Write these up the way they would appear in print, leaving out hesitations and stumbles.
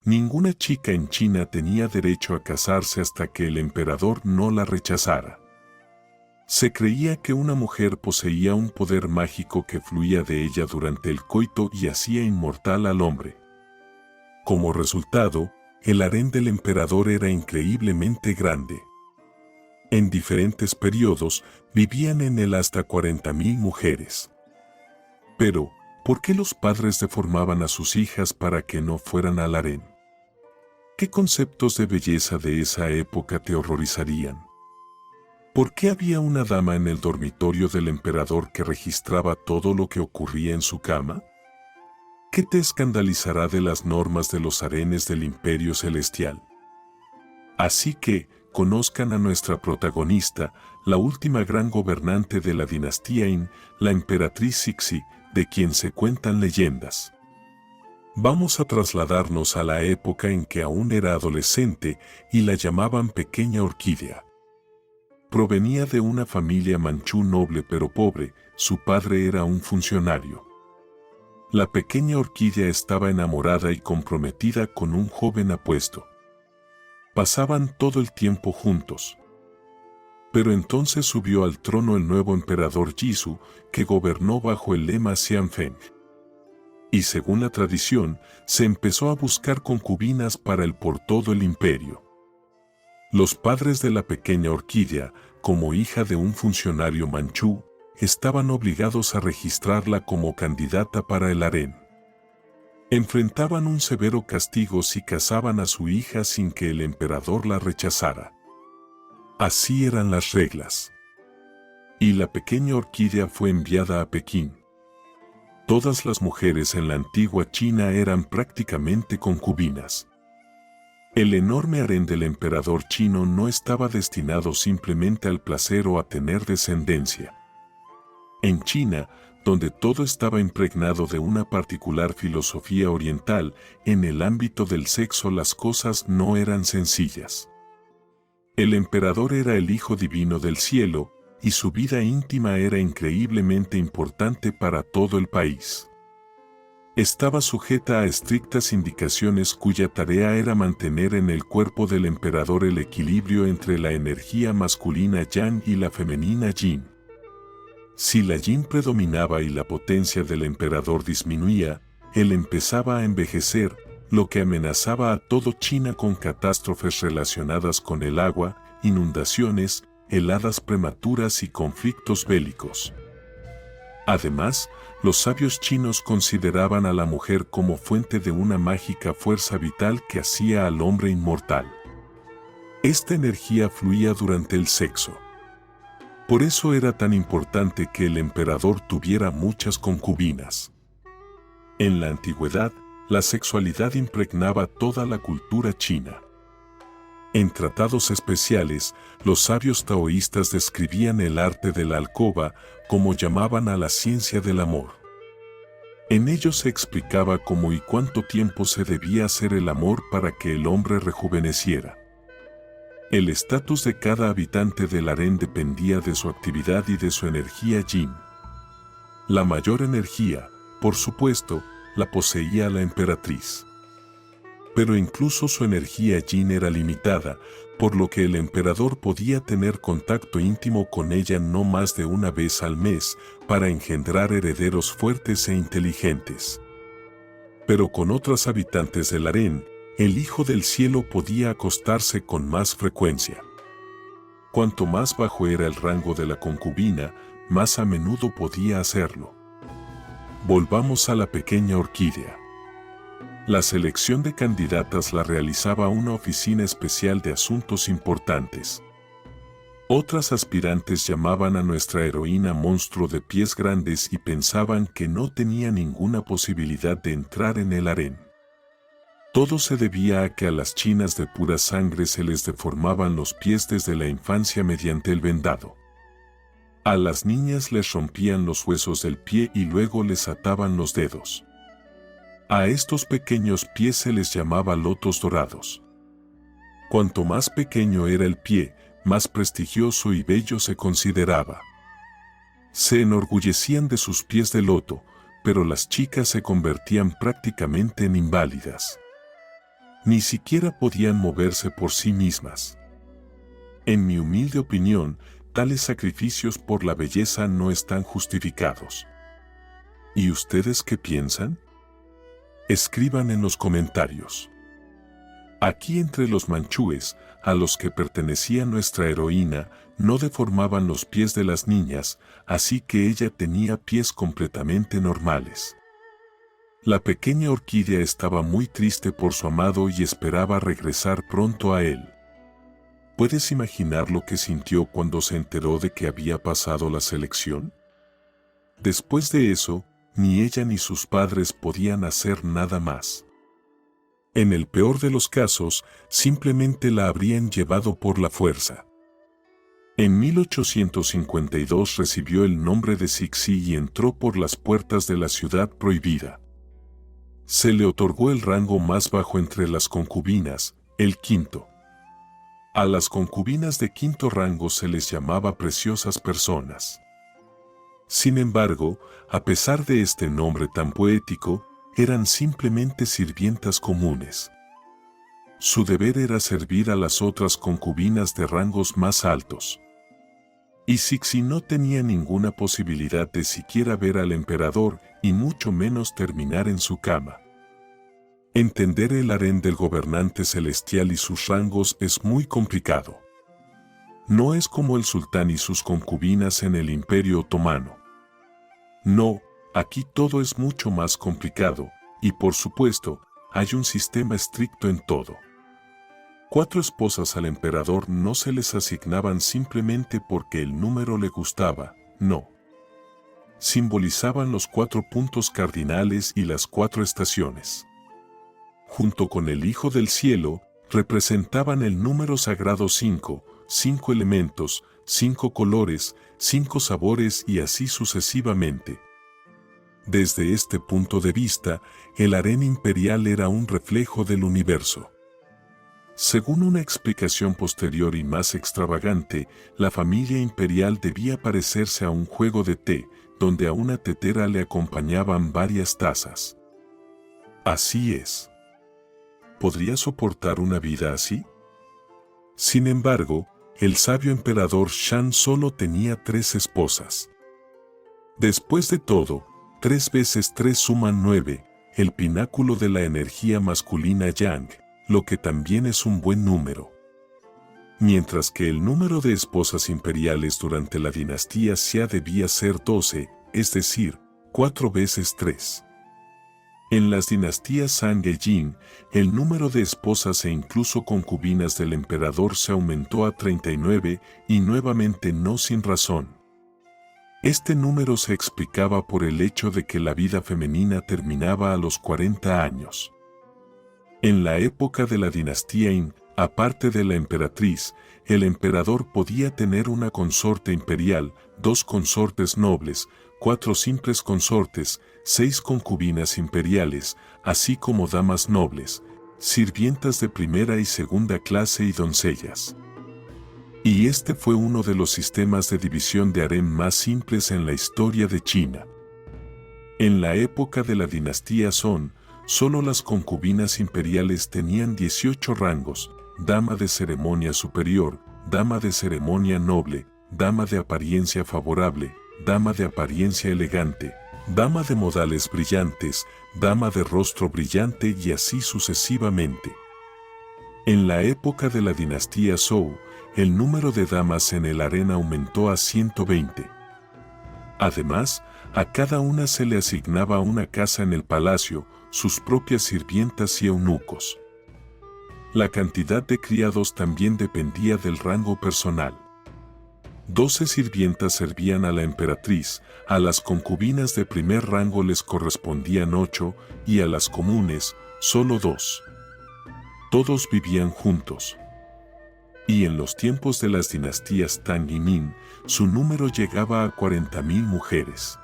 Ninguna chica en China tenía derecho a casarse hasta que el emperador no la rechazara. Se creía que una mujer poseía un poder mágico que fluía de ella durante el coito y hacía inmortal al hombre. Como resultado, el harén del emperador era increíblemente grande. En diferentes periodos vivían en él hasta 40.000 mujeres. Pero, ¿por qué los padres deformaban a sus hijas para que no fueran al harén? ¿Qué conceptos de belleza de esa época te horrorizarían? ¿Por qué había una dama en el dormitorio del emperador que registraba todo lo que ocurría en su cama? ¿Qué te escandalizará de las normas de los harenes del Imperio Celestial? Así que, conozcan a nuestra protagonista, la última gran gobernante de la dinastía Yin, la emperatriz Cixi, de quien se cuentan leyendas. Vamos a trasladarnos a la época en que aún era adolescente y la llamaban Pequeña Orquídea. Provenía de una familia manchú noble pero pobre, su padre era un funcionario. La pequeña orquídea estaba enamorada y comprometida con un joven apuesto. Pasaban todo el tiempo juntos. Pero entonces subió al trono el nuevo emperador Jisoo, que gobernó bajo el lema Xianfeng. Y según la tradición, se empezó a buscar concubinas para él por todo el imperio. Los padres de la pequeña orquídea, como hija de un funcionario manchú, estaban obligados a registrarla como candidata para el harén. Enfrentaban un severo castigo si casaban a su hija sin que el emperador la rechazara. Así eran las reglas. Y la pequeña orquídea fue enviada a Pekín. Todas las mujeres en la antigua China eran prácticamente concubinas. El enorme harén del emperador chino no estaba destinado simplemente al placer o a tener descendencia. En China, donde todo estaba impregnado de una particular filosofía oriental, en el ámbito del sexo las cosas no eran sencillas. El emperador era el hijo divino del cielo, y su vida íntima era increíblemente importante para todo el país. Estaba sujeta a estrictas indicaciones cuya tarea era mantener en el cuerpo del emperador el equilibrio entre la energía masculina Yang y la femenina Yin. Si la Yin predominaba y la potencia del emperador disminuía, él empezaba a envejecer, lo que amenazaba a todo China con catástrofes relacionadas con el agua, inundaciones, heladas prematuras y conflictos bélicos. Además, los sabios chinos consideraban a la mujer como fuente de una mágica fuerza vital que hacía al hombre inmortal. Esta energía fluía durante el sexo. Por eso era tan importante que el emperador tuviera muchas concubinas. En la antigüedad, la sexualidad impregnaba toda la cultura china. En tratados especiales, los sabios taoístas describían el arte de la alcoba como llamaban a la ciencia del amor. En ellos se explicaba cómo y cuánto tiempo se debía hacer el amor para que el hombre rejuveneciera. El estatus de cada habitante del harén dependía de su actividad y de su energía yin. La mayor energía, por supuesto, la poseía la emperatriz. Pero incluso su energía yin era limitada, por lo que el emperador podía tener contacto íntimo con ella no más de una vez al mes para engendrar herederos fuertes e inteligentes. Pero con otras habitantes del harén, el Hijo del Cielo podía acostarse con más frecuencia. Cuanto más bajo era el rango de la concubina, más a menudo podía hacerlo. Volvamos a la pequeña orquídea. La selección de candidatas la realizaba una oficina especial de asuntos importantes. Otras aspirantes llamaban a nuestra heroína monstruo de pies grandes y pensaban que no tenía ninguna posibilidad de entrar en el harén. Todo se debía a que a las chinas de pura sangre se les deformaban los pies desde la infancia mediante el vendado. A las niñas les rompían los huesos del pie y luego les ataban los dedos. A estos pequeños pies se les llamaba lotos dorados. Cuanto más pequeño era el pie, más prestigioso y bello se consideraba. Se enorgullecían de sus pies de loto, pero las chicas se convertían prácticamente en inválidas. Ni siquiera podían moverse por sí mismas. En mi humilde opinión, tales sacrificios por la belleza no están justificados. ¿Y ustedes qué piensan? Escriban en los comentarios. Aquí entre los manchúes, a los que pertenecía nuestra heroína, no deformaban los pies de las niñas, así que ella tenía pies completamente normales. La pequeña orquídea estaba muy triste por su amado y esperaba regresar pronto a él. ¿Puedes imaginar lo que sintió cuando se enteró de que había pasado la selección? Después de eso, ni ella ni sus padres podían hacer nada más. En el peor de los casos, simplemente la habrían llevado por la fuerza. En 1852 recibió el nombre de Cixi y entró por las puertas de la ciudad prohibida. Se le otorgó el rango más bajo entre las concubinas, el quinto. A las concubinas de quinto rango se les llamaba preciosas personas. Sin embargo, a pesar de este nombre tan poético, eran simplemente sirvientas comunes. Su deber era servir a las otras concubinas de rangos más altos. Y Cixi no tenía ninguna posibilidad de siquiera ver al emperador y mucho menos terminar en su cama. Entender el harén del gobernante celestial y sus rangos es muy complicado. No es como el sultán y sus concubinas en el Imperio Otomano. No, aquí todo es mucho más complicado, y por supuesto, hay un sistema estricto en todo. 4 esposas al emperador no se les asignaban simplemente porque el número le gustaba, no. Simbolizaban los 4 puntos cardinales y las 4 estaciones. Junto con el Hijo del Cielo, representaban el número sagrado 5, 5 elementos, 5 colores, 5 sabores y así sucesivamente. Desde este punto de vista, el harén imperial era un reflejo del universo. Según una explicación posterior y más extravagante, la familia imperial debía parecerse a un juego de té, donde a una tetera le acompañaban varias tazas. Así es. ¿Podría soportar una vida así? Sin embargo, el sabio emperador Shan solo tenía 3 esposas. Después de todo, 3 veces 3 suman 9, el pináculo de la energía masculina Yang, lo que también es un buen número. Mientras que el número de esposas imperiales durante la dinastía Xia debía ser 12, es decir, 4 veces 3. En las dinastías Zhang y Jin, el número de esposas e incluso concubinas del emperador se aumentó a 39 y nuevamente no sin razón. Este número se explicaba por el hecho de que la vida femenina terminaba a los 40 años. En la época de la dinastía Qin, aparte de la emperatriz, el emperador podía tener una consorte imperial, 2 consortes nobles, 4 simples consortes, 6 concubinas imperiales, así como damas nobles, sirvientas de primera y segunda clase y doncellas. Y este fue uno de los sistemas de división de harén más simples en la historia de China. En la época de la dinastía Song, solo las concubinas imperiales tenían 18 rangos: dama de ceremonia superior, dama de ceremonia noble, dama de apariencia favorable, dama de apariencia elegante, dama de modales brillantes, dama de rostro brillante y así sucesivamente. En la época de la dinastía Zhou, el número de damas en el harén aumentó a 120. Además, a cada una se le asignaba una casa en el palacio, sus propias sirvientas y eunucos. La cantidad de criados también dependía del rango personal. 12 sirvientas servían a la emperatriz, a las concubinas de primer rango les correspondían 8 y a las comunes, solo 2. Todos vivían juntos. Y en los tiempos de las dinastías Tang y Ming, su número llegaba a 40.000 mujeres.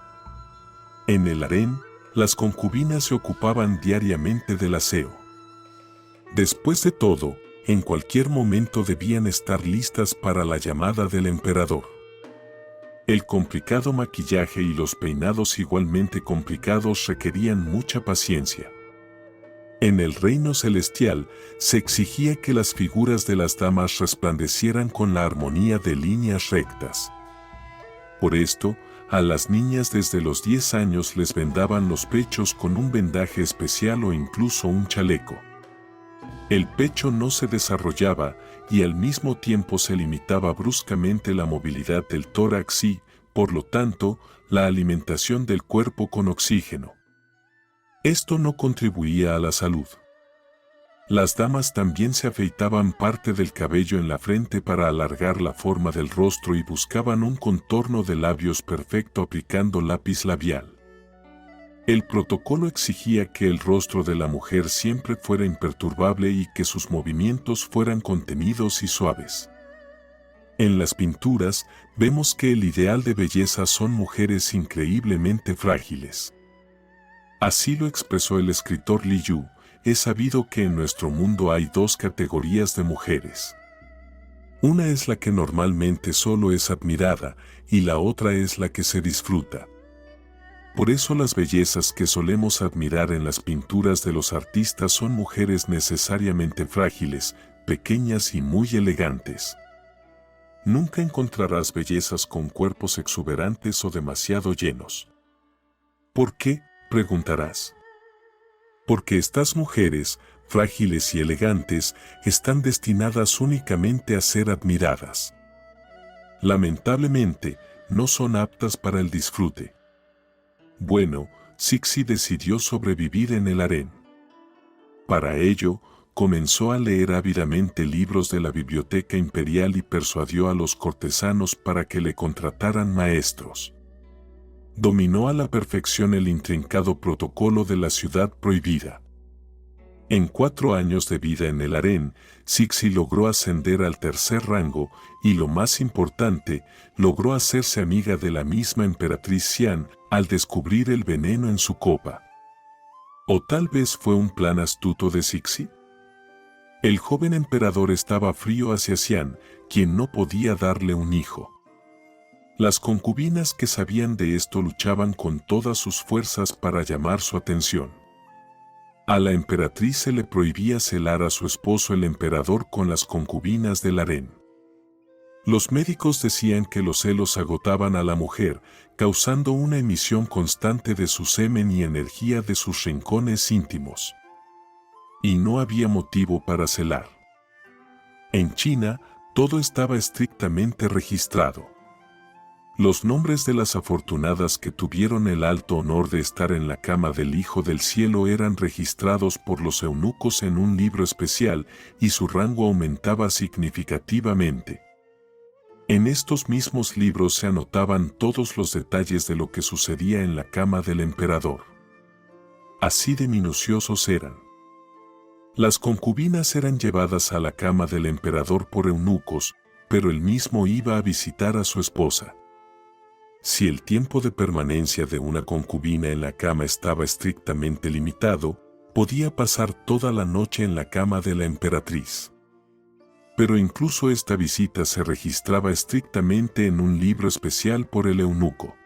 En el harén, las concubinas se ocupaban diariamente del aseo. Después de todo, en cualquier momento debían estar listas para la llamada del emperador. El complicado maquillaje y los peinados igualmente complicados requerían mucha paciencia. En el reino celestial se exigía que las figuras de las damas resplandecieran con la armonía de líneas rectas. Por esto, a las niñas desde los 10 años les vendaban los pechos con un vendaje especial o incluso un chaleco. El pecho no se desarrollaba y al mismo tiempo se limitaba bruscamente la movilidad del tórax y, por lo tanto, la alimentación del cuerpo con oxígeno. Esto no contribuía a la salud. Las damas también se afeitaban parte del cabello en la frente para alargar la forma del rostro y buscaban un contorno de labios perfecto aplicando lápiz labial. El protocolo exigía que el rostro de la mujer siempre fuera imperturbable y que sus movimientos fueran contenidos y suaves. En las pinturas vemos que el ideal de belleza son mujeres increíblemente frágiles. Así lo expresó el escritor Li Yu. Es sabido que en nuestro mundo hay dos categorías de mujeres. Una es la que normalmente solo es admirada y la otra es la que se disfruta. Por eso las bellezas que solemos admirar en las pinturas de los artistas son mujeres necesariamente frágiles, pequeñas y muy elegantes. Nunca encontrarás bellezas con cuerpos exuberantes o demasiado llenos. ¿Por qué?, preguntarás. Porque estas mujeres, frágiles y elegantes, están destinadas únicamente a ser admiradas. Lamentablemente, no son aptas para el disfrute. Bueno, Cixi decidió sobrevivir en el harén. Para ello, comenzó a leer ávidamente libros de la biblioteca imperial y persuadió a los cortesanos para que le contrataran maestros. Dominó a la perfección el intrincado protocolo de la ciudad prohibida. En 4 años de vida en el harén, Cixi logró ascender al 3er rango y, lo más importante, logró hacerse amiga de la misma emperatriz Xian al descubrir el veneno en su copa. ¿O tal vez fue un plan astuto de Cixi? El joven emperador estaba frío hacia Xian, quien no podía darle un hijo. Las concubinas que sabían de esto luchaban con todas sus fuerzas para llamar su atención. A la emperatriz se le prohibía celar a su esposo el emperador con las concubinas del harén. Los médicos decían que los celos agotaban a la mujer, causando una emisión constante de su semen y energía de sus rincones íntimos. Y no había motivo para celar. En China, todo estaba estrictamente registrado. Los nombres de las afortunadas que tuvieron el alto honor de estar en la cama del Hijo del Cielo eran registrados por los eunucos en un libro especial y su rango aumentaba significativamente. En estos mismos libros se anotaban todos los detalles de lo que sucedía en la cama del emperador. Así de minuciosos eran. Las concubinas eran llevadas a la cama del emperador por eunucos, pero él mismo iba a visitar a su esposa. Si el tiempo de permanencia de una concubina en la cama estaba estrictamente limitado, podía pasar toda la noche en la cama de la emperatriz. Pero incluso esta visita se registraba estrictamente en un libro especial por el eunuco.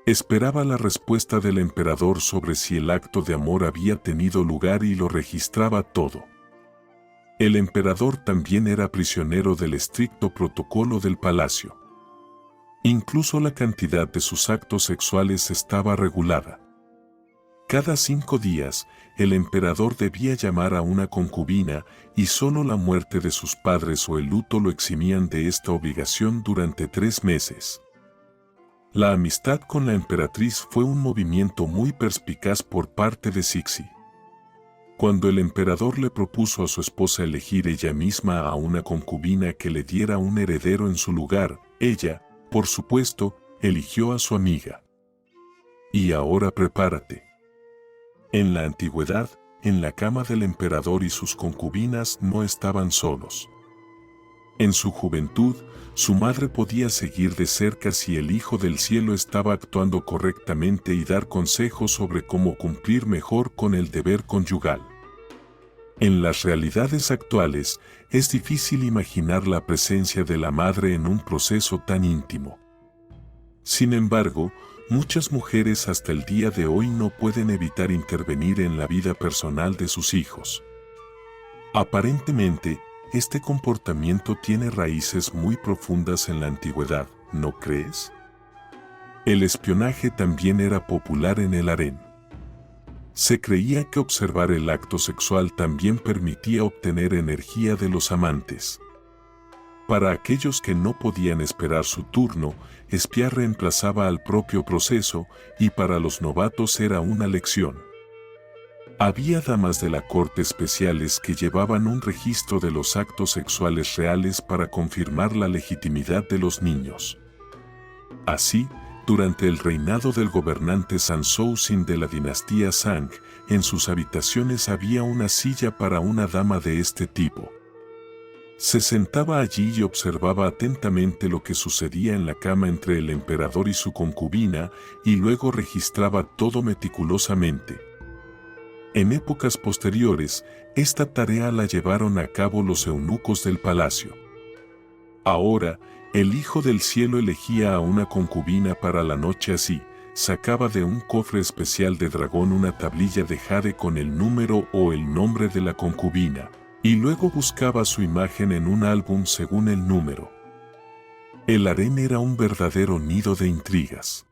Esperaba la respuesta del emperador sobre si el acto de amor había tenido lugar y lo registraba todo. El emperador también era prisionero del estricto protocolo del palacio. Incluso la cantidad de sus actos sexuales estaba regulada. Cada 5 días, el emperador debía llamar a una concubina y solo la muerte de sus padres o el luto lo eximían de esta obligación durante 3 meses. La amistad con la emperatriz fue un movimiento muy perspicaz por parte de Cixi. Cuando el emperador le propuso a su esposa elegir ella misma a una concubina que le diera un heredero en su lugar, ella, por supuesto, eligió a su amiga. Y ahora prepárate. En la antigüedad, en la cama del emperador y sus concubinas no estaban solos. En su juventud, su madre podía seguir de cerca si el Hijo del Cielo estaba actuando correctamente y dar consejos sobre cómo cumplir mejor con el deber conyugal. En las realidades actuales, es difícil imaginar la presencia de la madre en un proceso tan íntimo. Sin embargo, Muchas mujeres hasta el día de hoy no pueden evitar intervenir en la vida personal de sus hijos. Aparentemente, este comportamiento tiene raíces muy profundas en la antigüedad, ¿no crees? El espionaje también era popular en el harén. Se creía que observar el acto sexual también permitía obtener energía de los amantes. Para aquellos que no podían esperar su turno, espiar reemplazaba al propio proceso y para los novatos era una lección. Había damas de la corte especiales que llevaban un registro de los actos sexuales reales para confirmar la legitimidad de los niños. Así, durante el reinado del gobernante Sanzou-sin de la dinastía Zhang, en sus habitaciones había una silla para una dama de este tipo. Se sentaba allí y observaba atentamente lo que sucedía en la cama entre el emperador y su concubina, y luego registraba todo meticulosamente. En épocas posteriores, esta tarea la llevaron a cabo los eunucos del palacio. Ahora, el Hijo del Cielo elegía a una concubina para la noche así, sacaba de un cofre especial de dragón una tablilla de jade con el número o el nombre de la concubina, y luego buscaba su imagen en un álbum según el número. El harén era un verdadero nido de intrigas.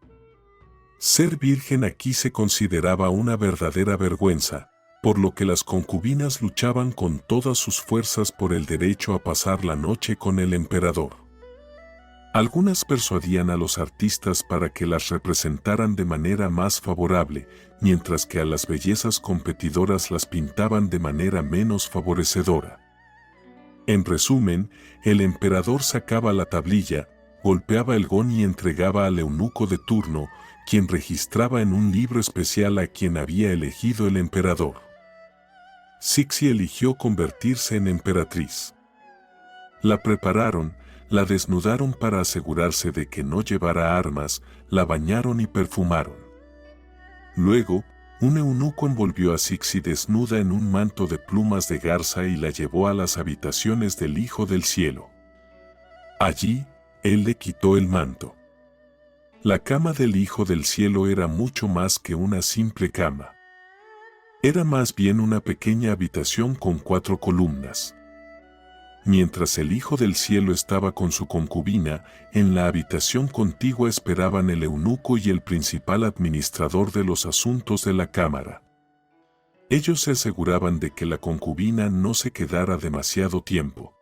Ser virgen aquí se consideraba una verdadera vergüenza, por lo que las concubinas luchaban con todas sus fuerzas por el derecho a pasar la noche con el emperador. Algunas persuadían a los artistas para que las representaran de manera más favorable, mientras que a las bellezas competidoras las pintaban de manera menos favorecedora. En resumen, el emperador sacaba la tablilla, golpeaba el gong y entregaba al eunuco de turno, quien registraba en un libro especial a quien había elegido el emperador. Cixi eligió convertirse en emperatriz. La prepararon, la desnudaron para asegurarse de que no llevara armas, la bañaron y perfumaron. Luego, un eunuco envolvió a Cixi desnuda en un manto de plumas de garza y la llevó a las habitaciones del Hijo del Cielo. Allí, él le quitó el manto. La cama del Hijo del Cielo era mucho más que una simple cama. Era más bien una pequeña habitación con 4 columnas. Mientras el Hijo del Cielo estaba con su concubina, en la habitación contigua esperaban el eunuco y el principal administrador de los asuntos de la cámara. Ellos se aseguraban de que la concubina no se quedara demasiado tiempo.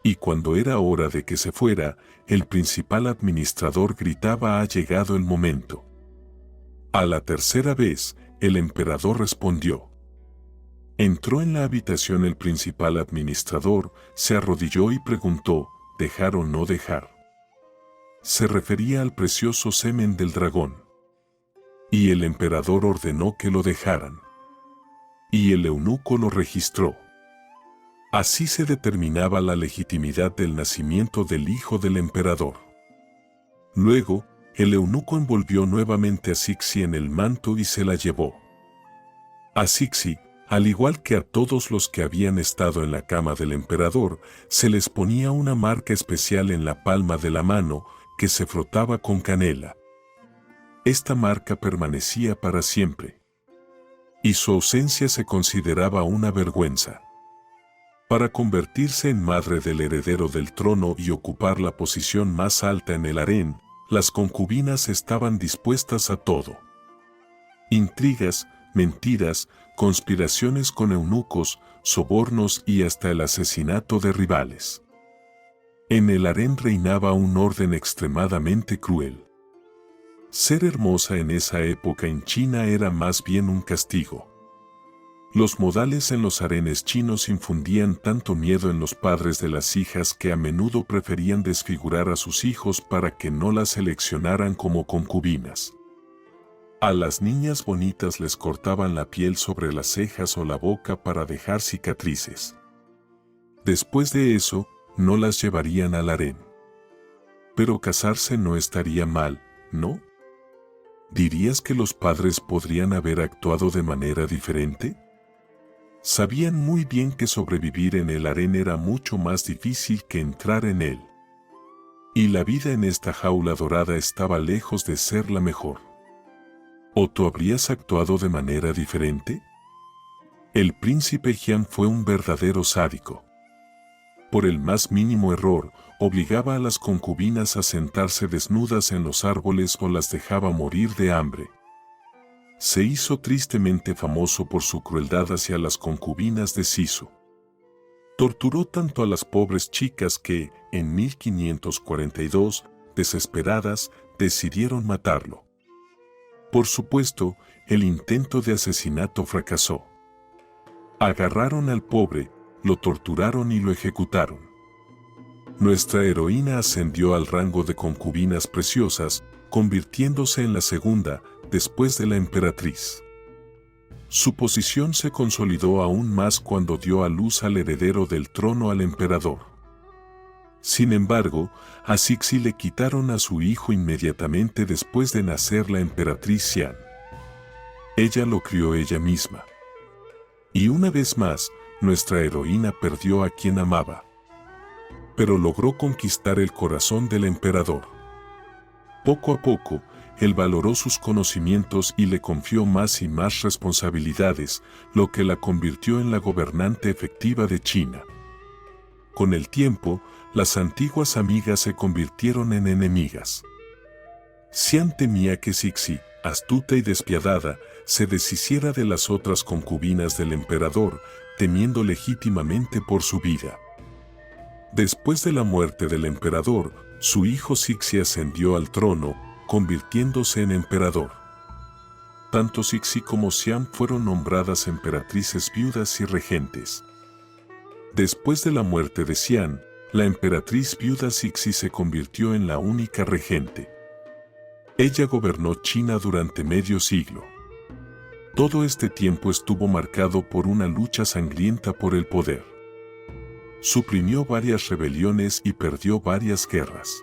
Y cuando era hora de que se fuera, el principal administrador gritaba: «Ha llegado el momento». A la tercera vez, el emperador respondió. Entró en la habitación el principal administrador, se arrodilló y preguntó: ¿dejar o no dejar? Se refería al precioso semen del dragón. Y el emperador ordenó que lo dejaran. Y el eunuco lo registró. Así se determinaba la legitimidad del nacimiento del hijo del emperador. Luego, el eunuco envolvió nuevamente a Cixi en el manto y se la llevó. A Cixi, al igual que a todos los que habían estado en la cama del emperador, se les ponía una marca especial en la palma de la mano que se frotaba con canela. Esta marca permanecía para siempre. Y su ausencia se consideraba una vergüenza. Para convertirse en madre del heredero del trono y ocupar la posición más alta en el harén, las concubinas estaban dispuestas a todo. Intrigas, mentiras, conspiraciones con eunucos, sobornos y hasta el asesinato de rivales. En el harén reinaba un orden extremadamente cruel. Ser hermosa en esa época en China era más bien un castigo. Los modales en los harenes chinos infundían tanto miedo en los padres de las hijas que a menudo preferían desfigurar a sus hijos para que no las seleccionaran como concubinas. A las niñas bonitas les cortaban la piel sobre las cejas o la boca para dejar cicatrices. Después de eso, no las llevarían al harén. Pero casarse no estaría mal, ¿no? ¿Dirías que los padres podrían haber actuado de manera diferente? Sabían muy bien que sobrevivir en el harén era mucho más difícil que entrar en él. Y la vida en esta jaula dorada estaba lejos de ser la mejor. ¿O tú habrías actuado de manera diferente? El príncipe Jian fue un verdadero sádico. Por el más mínimo error, obligaba a las concubinas a sentarse desnudas en los árboles o las dejaba morir de hambre. Se hizo tristemente famoso por su crueldad hacia las concubinas de Sisu. Torturó tanto a las pobres chicas que, en 1542, desesperadas, decidieron matarlo. Por supuesto, el intento de asesinato fracasó. Agarraron al pobre, lo torturaron y lo ejecutaron. Nuestra heroína ascendió al rango de concubinas preciosas, convirtiéndose en la segunda, después de la emperatriz. Su posición se consolidó aún más cuando dio a luz al heredero del trono al emperador. Sin embargo, a Cixi le quitaron a su hijo inmediatamente después de nacer la emperatriz Xian. Ella lo crió ella misma. Y una vez más, nuestra heroína perdió a quien amaba. Pero logró conquistar el corazón del emperador. Poco a poco, él valoró sus conocimientos y le confió más y más responsabilidades, lo que la convirtió en la gobernante efectiva de China. Con el tiempo, las antiguas amigas se convirtieron en enemigas. Xian temía que Cixi, astuta y despiadada, se deshiciera de las otras concubinas del emperador, temiendo legítimamente por su vida. Después de la muerte del emperador, su hijo Cixi ascendió al trono, convirtiéndose en emperador. Tanto Cixi como Xian fueron nombradas emperatrices viudas y regentes. Después de la muerte de Xian, la emperatriz viuda Cixi se convirtió en la única regente. Ella gobernó China durante medio siglo. Todo este tiempo estuvo marcado por una lucha sangrienta por el poder. Suprimió varias rebeliones y perdió varias guerras.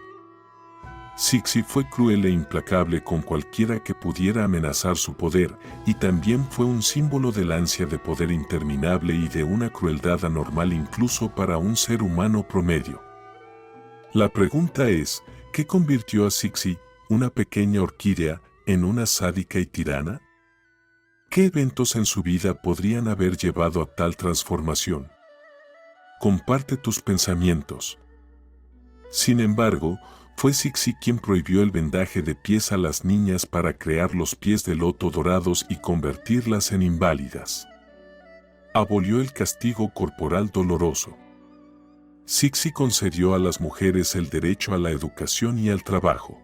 Cixi fue cruel e implacable con cualquiera que pudiera amenazar su poder, y también fue un símbolo del ansia de poder interminable y de una crueldad anormal incluso para un ser humano promedio. La pregunta es, ¿qué convirtió a Cixi, una pequeña orquídea, en una sádica y tirana? ¿Qué eventos en su vida podrían haber llevado a tal transformación? Comparte tus pensamientos. Sin embargo, fue Cixi quien prohibió el vendaje de pies a las niñas para crear los pies de loto dorados y convertirlas en inválidas. Abolió el castigo corporal doloroso. Cixi concedió a las mujeres el derecho a la educación y al trabajo.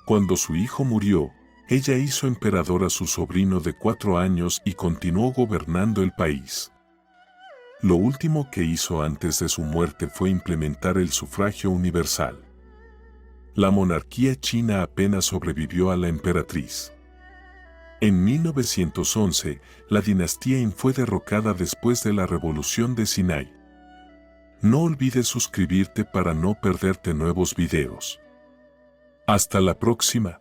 Cuando su hijo murió, ella hizo emperador a su sobrino de 4 años y continuó gobernando el país. Lo último que hizo antes de su muerte fue implementar el sufragio universal. La monarquía china apenas sobrevivió a la emperatriz. En 1911, la dinastía Qin fue derrocada después de la revolución de Sinai. No olvides suscribirte para no perderte nuevos videos. Hasta la próxima.